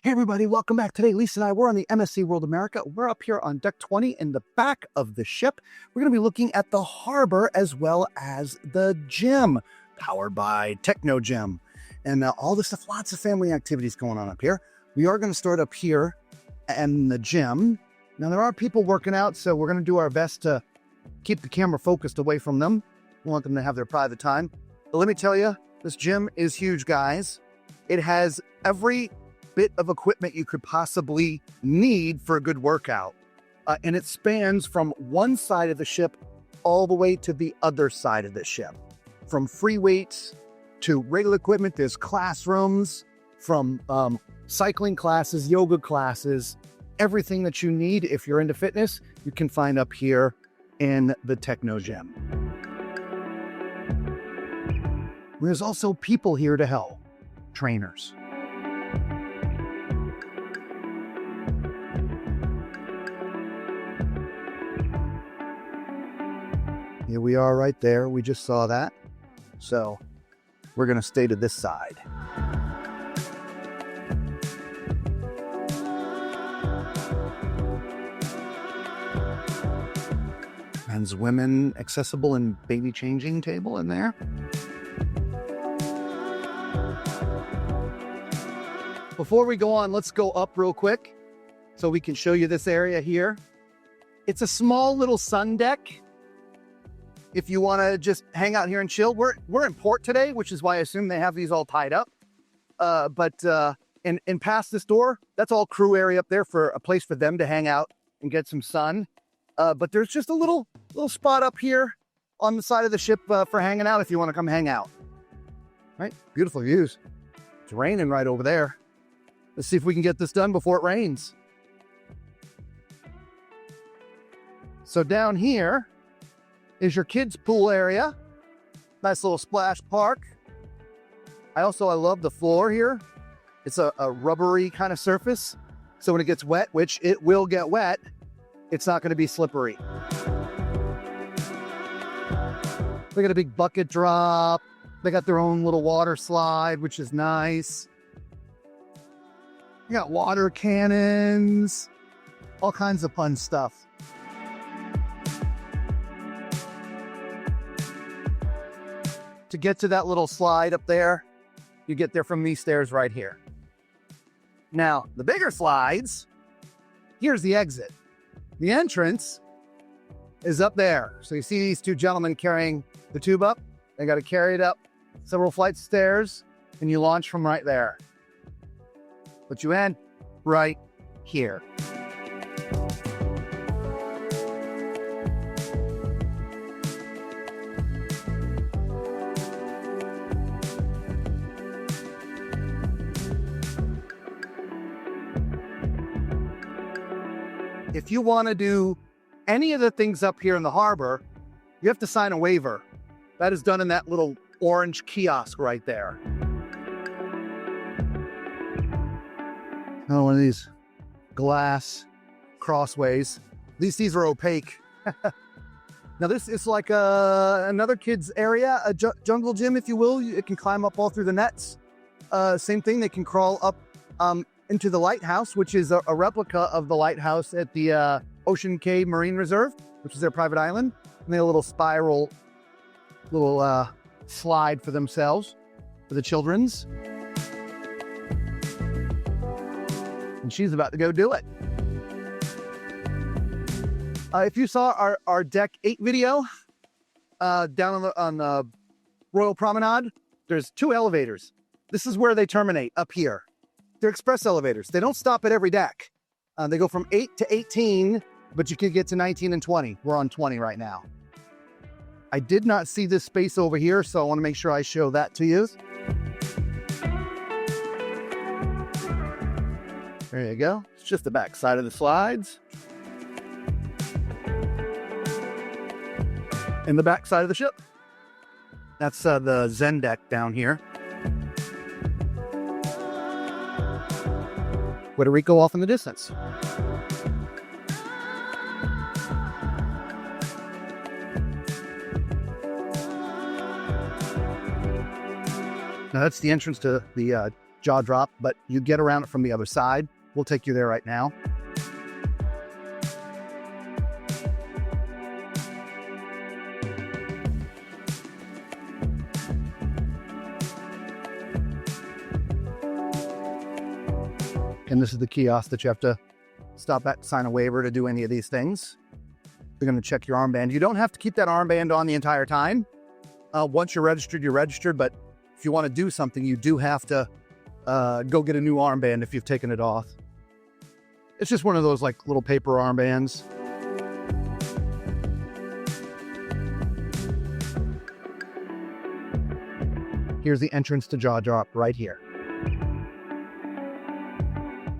Hey everybody, welcome back. Today, Lisa and I, we're on the MSC World America. We're up here on deck 20 in the back of the ship. We're going to be looking at the harbor as well as the gym, powered by Techno Gym. And all this stuff, lots of family activities going on up here. We are going to start up here in the gym. Now, there are people working out, so we're going to do our best to keep the camera focused away from them. We want them to have their private time. But let me tell you, this gym is huge, guys. It has every bit of equipment you could possibly need for a good workout. And it spans from one side of the ship all the way to the other side of the ship. From free weights to regular equipment, there's classrooms, from cycling classes, yoga classes, everything that you need if you're into fitness, you can find up here in the Techno Gym. There's also people here to help, trainers. Here we are right there. We just saw that. So we're going to stay to this side. Men's, women, accessible and baby changing table in there. Before we go on, let's go up real quick so we can show you this area here. It's a small little sun deck. If you want to just hang out here and chill, we're in port today, which is why I assume they have these all tied up. And past this door, that's all crew area up there for a place for them to hang out and get some sun. But there's just a little spot up here on the side of the ship for hanging out if you want to come hang out. Right? Beautiful views. It's raining right over there. Let's see if we can get this done before it rains. So down here is your kids' pool area. Nice little splash park. I love the floor here. It's a rubbery kind of surface. So when it gets wet, which it will get wet, it's not going to be slippery. They got a big bucket drop. They got their own little water slide, which is nice. You got water cannons, all kinds of fun stuff. To get to that little slide up there, you get there from these stairs right here. Now, the bigger slides, here's the exit. The entrance is up there. So you see these two gentlemen carrying the tube up. They got to carry it up several flights of stairs, and you launch from right there. Put you in right here. If you want to do any of the things up here in the harbor, you have to sign a waiver. That is done in that little orange kiosk right there. Oh, one of these glass crossways. These are opaque. Now this is like another kid's area, a jungle gym, if you will. It can climb up all through the nets. Same thing, they can crawl up into the lighthouse, which is a replica of the lighthouse at the Ocean Cay Marine Reserve, which is their private island. And they have a little spiral, slide for themselves, for the children's. And she's about to go do it. If you saw our Deck 8 video down on the Royal Promenade, there's 2 elevators. This is where they terminate, up here. They're express elevators. They don't stop at every deck. They go from 8 to 18, but you can get to 19 and 20. We're on 20 right now. I did not see this space over here, so I want to make sure I show that to you. There you go. It's just the back side of the slides. And the back side of the ship. That's the Zen deck down here. Puerto Rico off in the distance. Now that's the entrance to the jaw drop, but you get around it from the other side. We'll take you there right now. And this is the kiosk that you have to stop at, sign a waiver to do any of these things. They're going to check your armband. You don't have to keep that armband on the entire time. Once you're registered, but if you want to do something, you do have to go get a new armband if you've taken it off. It's just one of those like little paper armbands. Here's the entrance to jaw drop right here.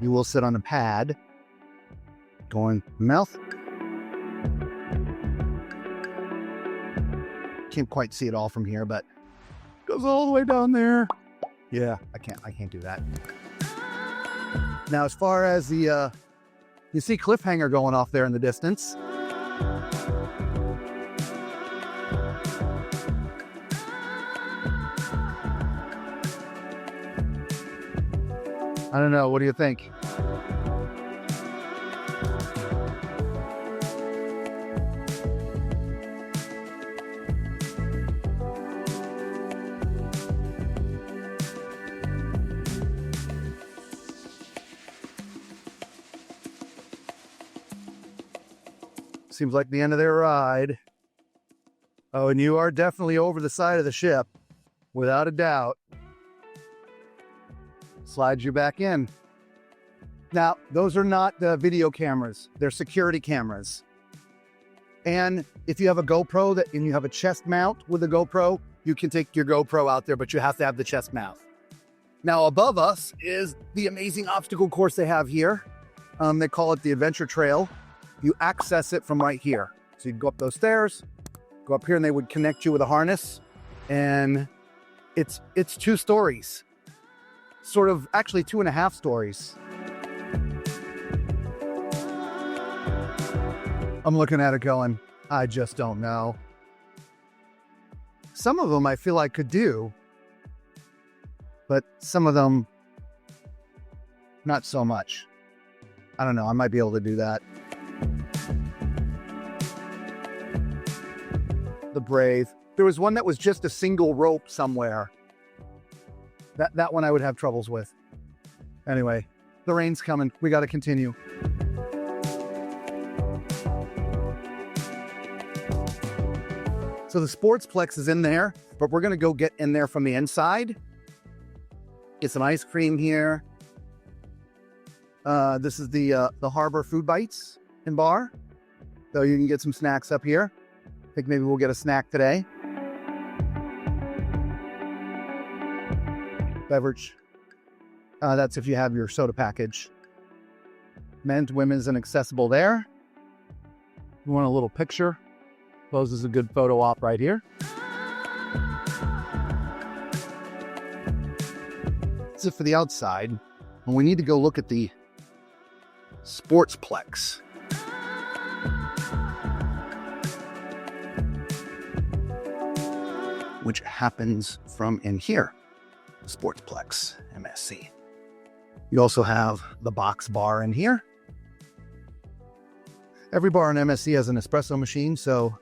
You will sit on a pad going mouth. Can't quite see it all from here, but goes all the way down there. Yeah, I can't do that. Now, as far as the, you see cliffhanger going off there in the distance. I don't know, what do you think? Seems like the end of their ride. Oh, and you are definitely over the side of the ship, without a doubt. Slides you back in. Now, those are not video cameras. They're security cameras. And if you have a GoPro and you have a chest mount with a GoPro, you can take your GoPro out there, but you have to have the chest mount. Now, above us is the amazing obstacle course they have here. They call it the Adventure Trail. You access it from right here. So you'd go up those stairs, go up here, and they would connect you with a harness. And it's 2 stories. Sort of, actually 2.5 stories. I'm looking at it going, I just don't know. Some of them I feel I could do, but some of them, not so much. I don't know, I might be able to do that. The Brave. There was one that was just a single rope somewhere. That one I would have troubles with. Anyway, the rain's coming. We got to continue. So the Sportsplex is in there, but we're going to go get in there from the inside. Get some ice cream here. This is the Harbor Food Bites and Bar. So you can get some snacks up here. I think maybe we'll get a snack today. Beverage. That's if you have your soda package. Men's, women's, and accessible there. You want a little picture? Poses a good photo op right here. That's it for the outside. And we need to go look at the Sportsplex. Which happens from in here. Sportsplex, MSC. You also have the box bar in here. Every bar in MSC has an espresso machine, so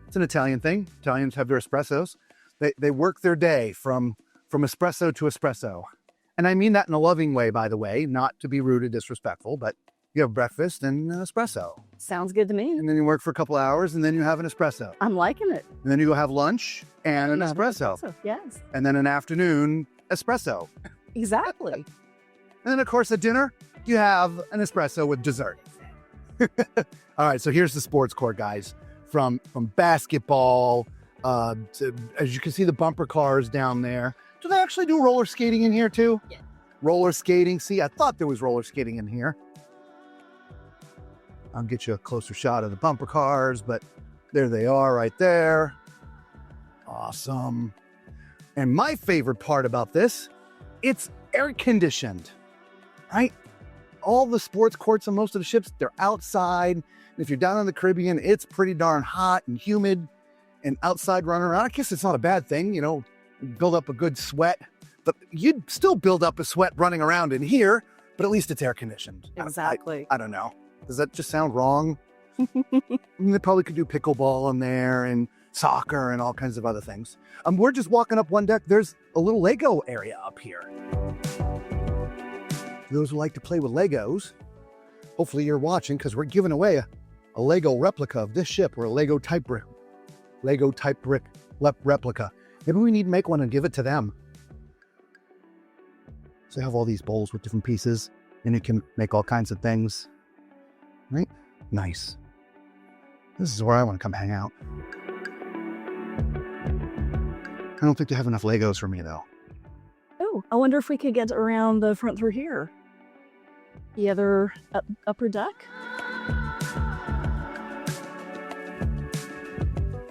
it's an Italian thing. Italians have their espressos. They work their day from espresso to espresso. And I mean that in a loving way, by the way, not to be rude or disrespectful, but you have breakfast and an espresso. Sounds good to me. And then you work for a couple hours and then you have an espresso. I'm liking it. And then you go have lunch and an espresso. Yes. And then an afternoon espresso. Exactly. And then, of course, at dinner, you have an espresso with dessert. All right, so here's the sports court, guys. From basketball to, as you can see, the bumper cars down there. Do they actually do roller skating in here too? Yeah. Roller skating. See, I thought there was roller skating in here. I'll get you a closer shot of the bumper cars, but there they are right there. Awesome. And my favorite part about this, it's air conditioned, right? All the sports courts on most of the ships, they're outside. And if you're down in the Caribbean, it's pretty darn hot and humid and outside running around. I guess it's not a bad thing, you know, build up a good sweat But you'd still build up a sweat running around in here, but at least it's air conditioned. Exactly. I don't know. Does that just sound wrong? I mean, they probably could do pickleball in there and soccer and all kinds of other things. We're just walking up one deck. There's a little Lego area up here. For those who like to play with Legos, hopefully you're watching because we're giving away a Lego replica of this ship, or a Lego type brick replica. Maybe we need to make one and give it to them. So they have all these bowls with different pieces, and you can make all kinds of things. Right? Nice. This is where I want to come hang out. I don't think they have enough Legos for me, though. Oh, I wonder if we could get around the front through here. The other upper deck?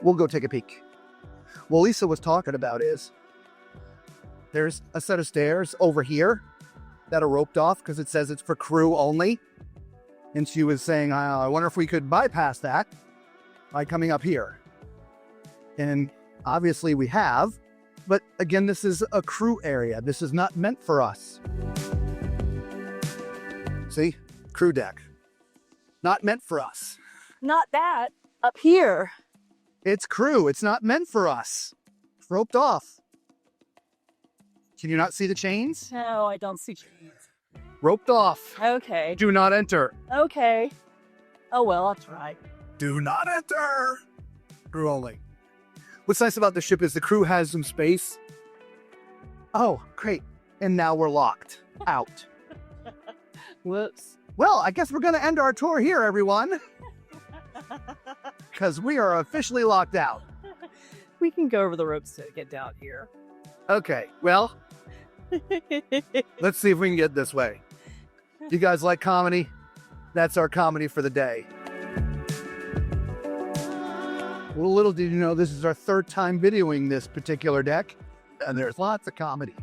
We'll go take a peek. What Lisa was talking about is there's a set of stairs over here that are roped off because it says it's for crew only. And she was saying, I wonder if we could bypass that by coming up here. And obviously we have, but again, this is a crew area. This is not meant for us. See? Crew deck. Not meant for us. Not that. Up here. It's crew. It's not meant for us. It's roped off. Can you not see the chains? No, I don't see chains. Roped off. Okay. Do not enter. Okay. Oh, well, I'll try. Do not enter. Crew only. What's nice about the ship is the crew has some space. Oh, great. And now we're locked out. Whoops. Well, I guess we're going to end our tour here, everyone. Because we are officially locked out. We can go over the ropes to get down here. Okay, well, let's see if we can get this way. You guys like comedy? That's our comedy for the day. Well, little did you know, this is our third time videoing this particular deck, and there's lots of comedy.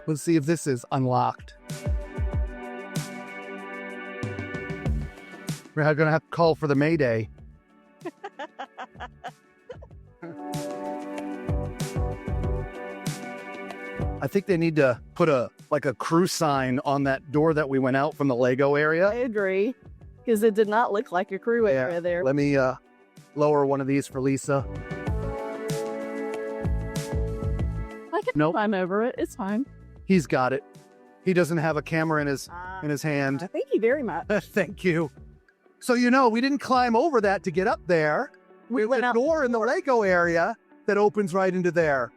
Let's see if this is unlocked. We're going to have to call for the Mayday. I think they need to put a crew sign on that door that we went out from the Lego area. I agree, because it did not look like a crew area there. Let me lower one of these for Lisa. I can climb over it. It's fine. He's got it. He doesn't have a camera in his hand. Thank you very much. Thank you. So, we didn't climb over that to get up there. We went out the door in the Lego area that opens right into there.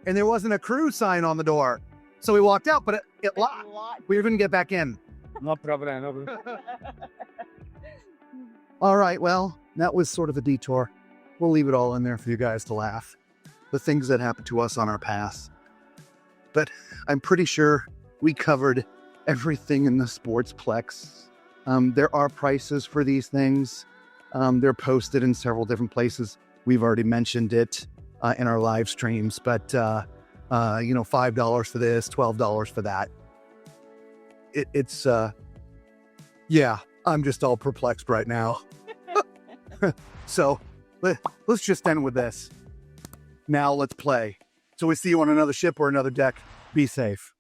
And there wasn't a crew sign on the door. So we walked out, but it locked. We couldn't get back in. No problem. All right, well, that was sort of a detour. We'll leave it all in there for you guys to laugh. The things that happened to us on our path. But I'm pretty sure we covered everything in the Sportsplex. There are prices for these things. They're posted in several different places. We've already mentioned it in our live streams, but $5 for this, $12 for that. It's I'm just all perplexed right now. So let's just end with this. Now let's play. So we see you on another ship or another deck. Be safe.